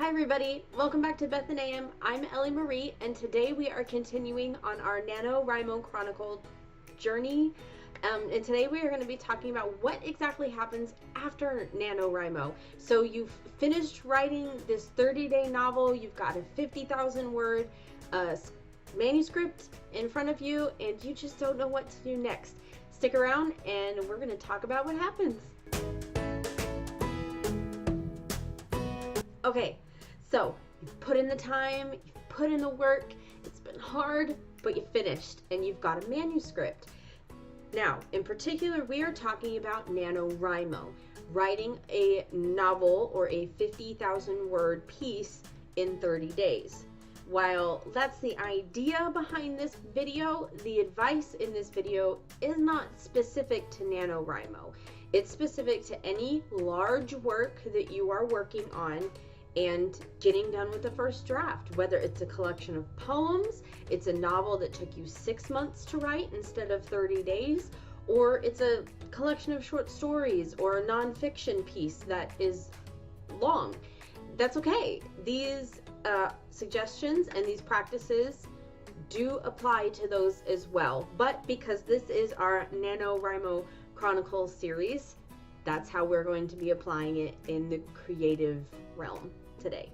Hi everybody, welcome back to Beth and AM. I'm Ellie Marie, and today we are continuing on our NaNoWriMo Chronicles journey. And today we are going to be talking about what exactly happens after NaNoWriMo. So you've finished writing this 30-day novel, you've got a 50,000 word manuscript in front of you, and you just don't know what to do next. Stick around and we're going to talk about what happens. Okay, so you've put in the time, you've put in the work, it's been hard, but you finished and you've got a manuscript. Now, in particular, we are talking about NaNoWriMo, writing a novel or a 50,000 word piece in 30 days. While that's the idea behind this video, the advice in this video is not specific to NaNoWriMo. It's specific to any large work that you are working on and getting done with the first draft, whether it's a collection of poems, it's a novel that took you 6 months to write instead of 30 days, or it's a collection of short stories or a nonfiction piece that is long. That's okay. These suggestions and these practices do apply to those as well, but because this is our NaNoWriMo Chronicles series, that's how we're going to be applying it in the creative realm today.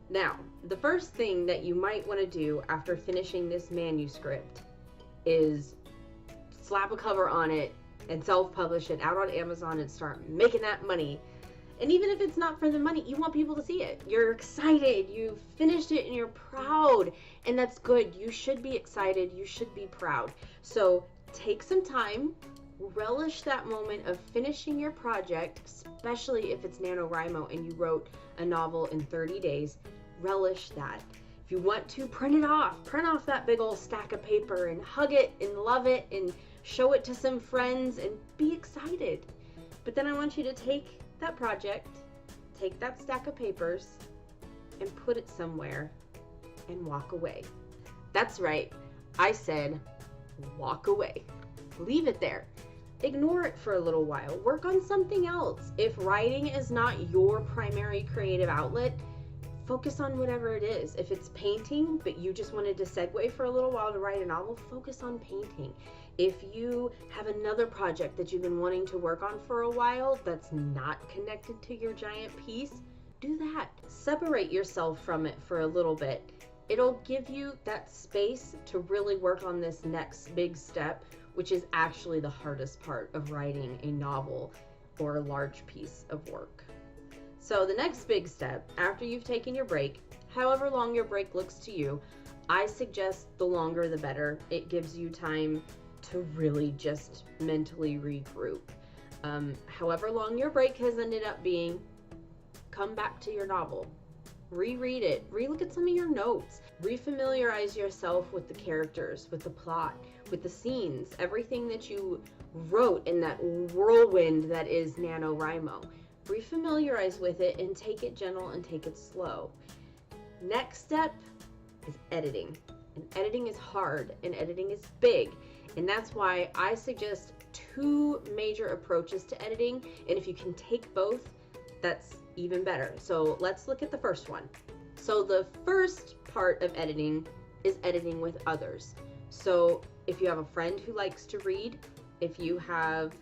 Now, the first thing that you might want to do after finishing this manuscript is slap a cover on it and self-publish it out on Amazon and start making that money. And even if it's not for the money, you want people to see it. You're excited, you've finished it, and you're proud. And that's good. You should be excited, you should be proud. So take some time, relish that moment of finishing your project, especially if it's NaNoWriMo and you wrote a novel in 30 days. Relish that. If you want to, print off that big old stack of paper and hug it and love it and show it to some friends and be excited. But then I want you to take that project, take that stack of papers and put it somewhere and walk away. That's right, I said walk away. Leave it there. Ignore it for a little while. Work on something else. If writing is not your primary creative outlet, focus on whatever it is. If it's painting, but you just wanted to segue for a little while to write a novel, focus on painting. If you have another project that you've been wanting to work on for a while that's not connected to your giant piece, do that. Separate yourself from it for a little bit. It'll give you that space to really work on this next big step, which is actually the hardest part of writing a novel or a large piece of work. So the next big step, after you've taken your break, however long your break looks to you, I suggest the longer the better. It gives you time to really just mentally regroup. However long your break has ended up being, come back to your novel. Reread it, relook at some of your notes, refamiliarize yourself with the characters, with the plot, with the scenes, everything that you wrote in that whirlwind that is NaNoWriMo. Refamiliarize with it and take it gentle and take it slow. Next step is editing. And editing is hard and editing is big. And that's why I suggest 2 major approaches to editing. And if you can take both, that's even better. So let's look at the first one. So the first part of editing is editing with others. So if you have a friend who likes to read, if you have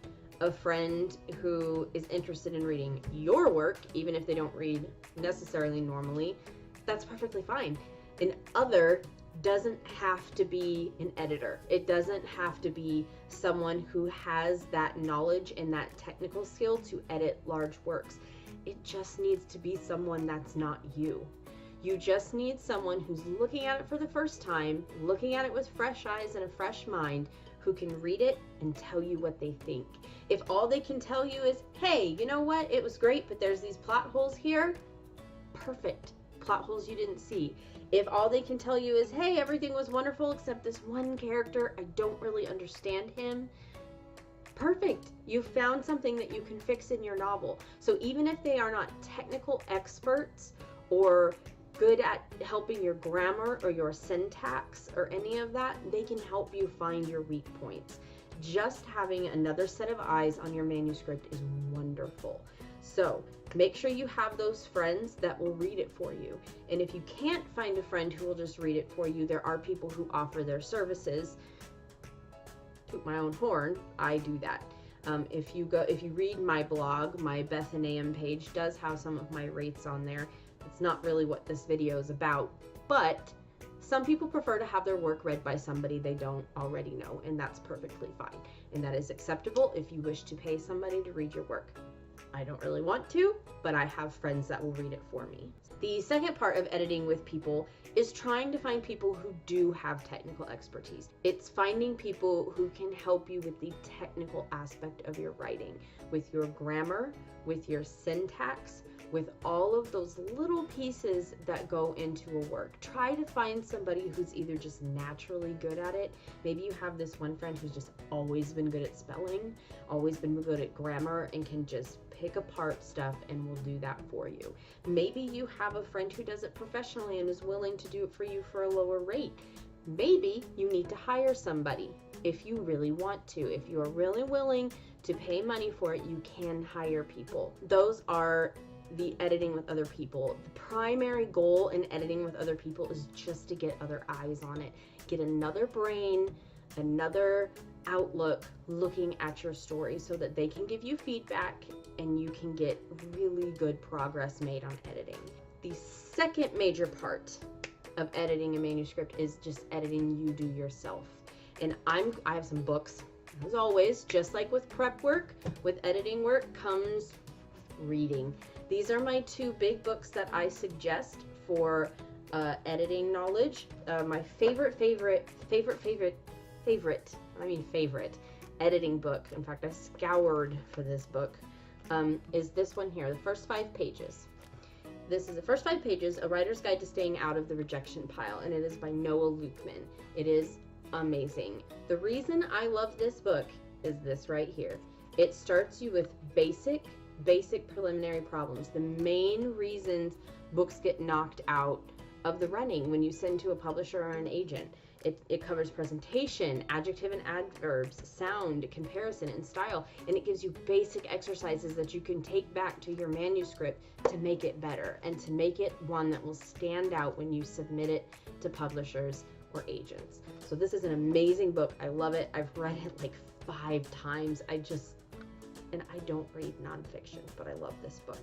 a friend who is interested in reading your work, even if they don't read necessarily normally, that's perfectly fine. An other doesn't have to be an editor. It doesn't have to be someone who has that knowledge and that technical skill to edit large works. It just needs to be someone that's not you. You just need someone who's looking at it for the first time, looking at it with fresh eyes and a fresh mind, who can read it and tell you what they think. If all they can tell you is, hey, you know what, it was great, but there's these plot holes here, perfect. Plot holes you didn't see. If all they can tell you is, hey, everything was wonderful except this one character, I don't really understand him, perfect. You found something that you can fix in your novel. So even if they are not technical experts or good at helping your grammar or your syntax or any of that, they can help you find your weak points. Just having another set of eyes on your manuscript is wonderful. So make sure you have those friends that will read it for you. And if you can't find a friend who will just read it for you, there are people who offer their services. Toot my own horn, I do that. If you read my blog, my Beth and AM page does have some of my rates on there. It's not really what this video is about, but some people prefer to have their work read by somebody they don't already know, and that's perfectly fine. And that is acceptable if you wish to pay somebody to read your work. I don't really want to, but I have friends that will read it for me. The second part of editing with people is trying to find people who do have technical expertise. It's finding people who can help you with the technical aspect of your writing, with your grammar, with your syntax, with all of those little pieces that go into a work. Try to find somebody who's either just naturally good at it. Maybe you have this one friend who's just always been good at spelling, always been good at grammar, and can just pick apart stuff and will do that for you. Maybe you have a friend who does it professionally and is willing to do it for you for a lower rate. Maybe you need to hire somebody if you really want to. If you are really willing to pay money for it, you can hire people. Those are the editing with other people. The primary goal in editing with other people is just to get other eyes on it. Get another brain, another outlook looking at your story so that they can give you feedback and you can get really good progress made on editing. The second major part of editing a manuscript is just editing you do yourself. And I have some books. As always, just like with prep work, with editing work comes reading. These are my two big books that I suggest for editing knowledge. My favorite editing book, in fact I scoured for this book, is this one here, The First 5 Pages. This is The First 5 Pages, A Writer's Guide to Staying Out of the Rejection Pile, and it is by Noah Lukeman. It is amazing. The reason I love this book is this right here. It starts you with basic preliminary problems. The main reasons books get knocked out of the running when you send to a publisher or an agent. It covers presentation, adjective and adverbs, sound, comparison, and style, and it gives you basic exercises that you can take back to your manuscript to make it better and to make it one that will stand out when you submit it to publishers or agents. So this is an amazing book. I love it. I've read it like 5 times. And I don't read nonfiction, but I love this book.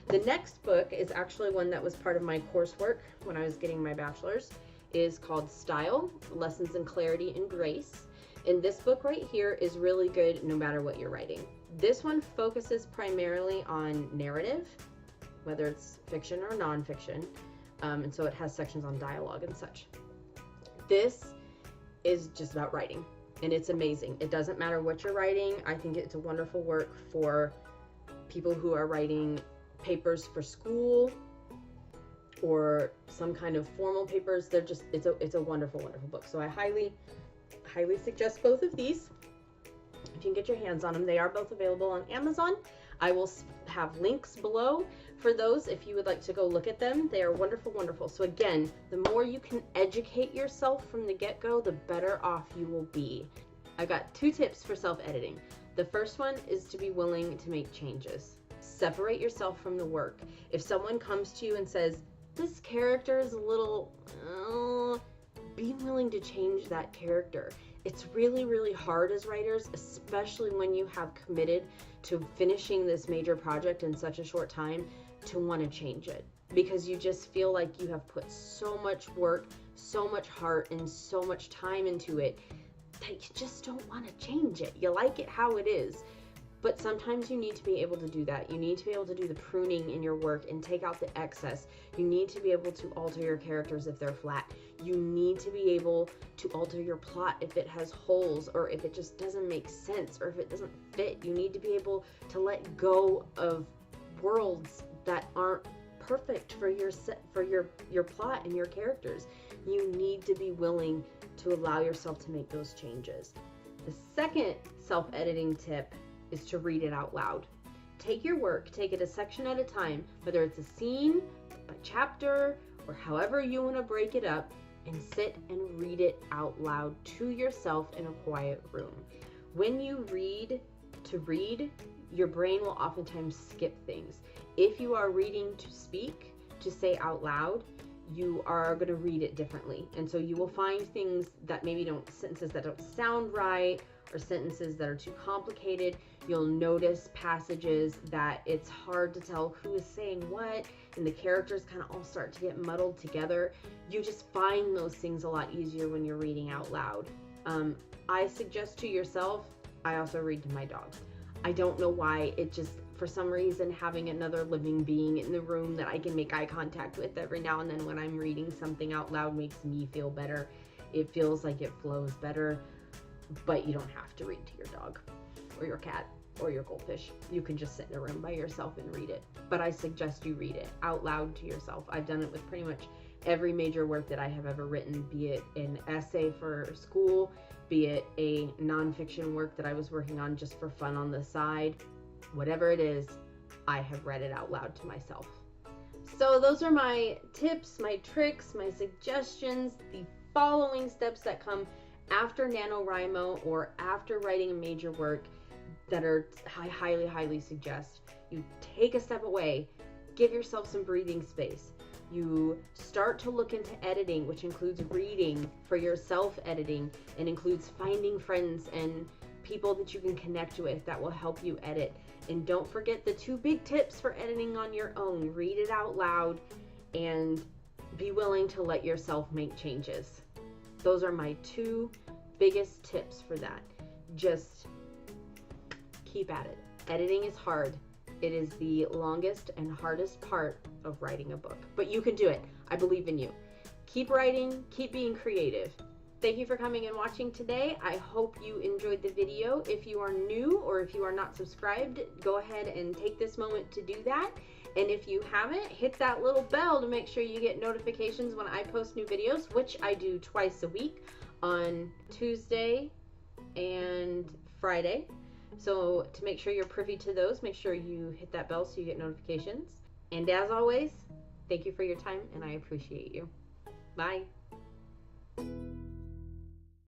The next book is actually one that was part of my coursework when I was getting my bachelor's. It is called Style, Lessons in Clarity and Grace. And this book right here is really good no matter what you're writing. This one focuses primarily on narrative, whether it's fiction or nonfiction. And so it has sections on dialogue and such. This is just about writing. And it's amazing. It doesn't matter what you're writing. I think it's a wonderful work for people who are writing papers for school or some kind of formal papers. It's a wonderful, wonderful book. So I highly suggest both of these. If you can get your hands on them, they are both available on Amazon. I will have links below for those if you would like to go look at them. They are wonderful, wonderful. So again, the more you can educate yourself from the get-go, the better off you will be. I got 2 tips for self-editing. The first one is to be willing to make changes. Separate yourself from the work. If someone comes to you and says, this character is a little, be willing to change that character. It's really, really hard as writers, especially when you have committed to finishing this major project in such a short time, to want to change it, because you just feel like you have put so much work, so much heart, and so much time into it that you just don't want to change it. You like it how it is. But sometimes you need to be able to do that. You need to be able to do the pruning in your work and take out the excess. You need to be able to alter your characters if they're flat. You need to be able to alter your plot if it has holes, or if it just doesn't make sense, or if it doesn't fit. You need to be able to let go of worlds that aren't perfect for your plot and your characters. You need to be willing to allow yourself to make those changes. The second self-editing tip is to read it out loud. Take your work, take it a section at a time, whether it's a scene, a chapter, or however you want to break it up, and sit and read it out loud to yourself in a quiet room. When you read, your brain will oftentimes skip things. If you are reading to speak, to say out loud, you are going to read it differently. And so you will find things that maybe sentences that don't sound right, or sentences that are too complicated. You'll notice passages that it's hard to tell who is saying what, and the characters kind of all start to get muddled together. You just find those things a lot easier when you're reading out loud. I suggest to yourself, I also read to my dog. I don't know why, it just, for some reason, having another living being in the room that I can make eye contact with every now and then when I'm reading something out loud makes me feel better. It feels like it flows better, but you don't have to read to your dog or your cat or your goldfish. You can just sit in a room by yourself and read it. But I suggest you read it out loud to yourself. I've done it with pretty much every major work that I have ever written, be it an essay for school, be it a nonfiction work that I was working on just for fun on the side. Whatever it is, I have read it out loud to myself. So those are my tips, my tricks, my suggestions, the following steps that come after NaNoWriMo or after writing a major work that I highly suggest. You take a step away, give yourself some breathing space. You start to look into editing, which includes reading for yourself editing, and includes finding friends and people that you can connect with that will help you edit. And don't forget the 2 big tips for editing on your own. Read it out loud and be willing to let yourself make changes. Those are my 2 biggest tips for that. Just keep at it. Editing is hard. It is the longest and hardest part of writing a book, but you can do it. I believe in you. Keep writing, keep being creative. Thank you for coming and watching today. I hope you enjoyed the video. If you are new or if you are not subscribed, go ahead and take this moment to do that. And if you haven't, hit that little bell to make sure you get notifications when I post new videos, which I do twice a week on Tuesday and Friday. So to make sure you're privy to those, make sure you hit that bell so you get notifications. And as always, thank you for your time and I appreciate you. Bye.